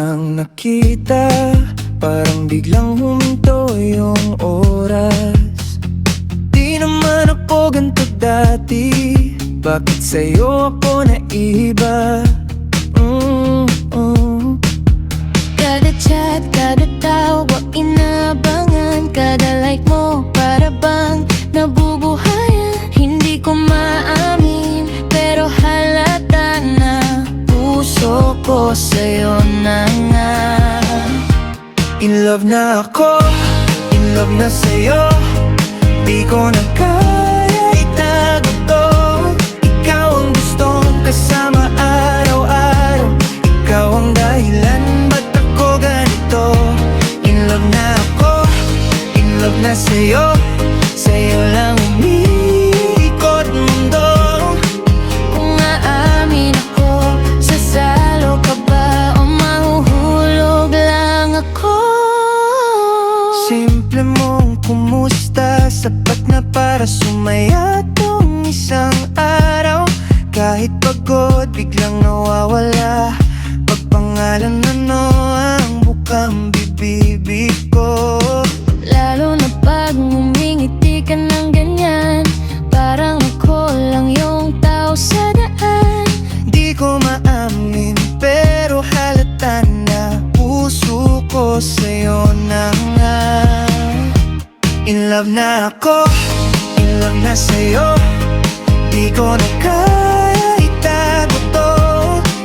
nang nakita, parang biglang huminto yung oras. Di naman ako ganito dati, bakit sa'yo ako naiba? Kada chat, kada tawag, inabangan. Kada like mo, para bang nabubuhayan. Hindi ko maamin, pero halata na puso ko sa'yo na nga. In love na ako, in love na sa'yo. Di ko na kaya itago to. Ikaw ang gustong kasama araw-araw. Ikaw ang dahilan ba't ako ganito. In love na ako, in love na sa'yo. Sa'yo lang umiikot mundo. Kung aamin ako, sasalo ka ba o mahuhulog lang ako? Simple mong kumusta, sapat na para sumaya tong isang araw. Kahit pagod, biglang nawawala. Pagpangalan ano ang bukang bibig ko. Lalo na pag ngumingiti ka ng ganyan, parang ako lang yung tao sa daan. Di ko maamin pero halata na puso ko sa'yo na nga. In love na ako, in love na sa'yo. Di ko na kaya itago to.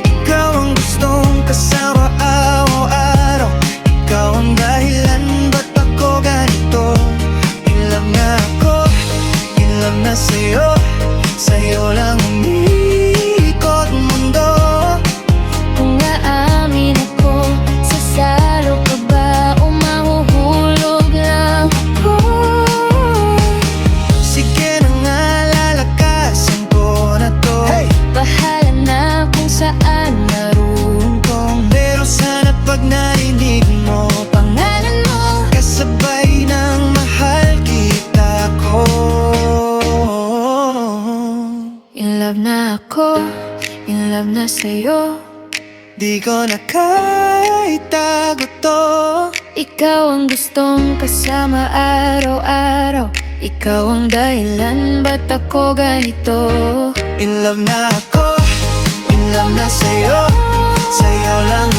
Ikaw ang gustong kasama araw-araw. Ikaw ang dahilan ba't ako ganito. In love na ako, in love na sa'yo. Sa'yo lang umiikot mundo. Kung aamin ako, sasalo ka ba o mahuhulog lang ako? Sige na nga, lalakasan ko na to. Bahala na kung saan naroon kong Pero sana pag narinig mo pangalan mo, kasabay ng mahal kita ko. in love na ako, in love na sa'yo. Di ko na kaya itago to. Ikaw ang gustong kasama araw-araw. Ikaw ang dahilan ba't ako ganito. In love na ako, in love na sa'yo. Sa'yo lang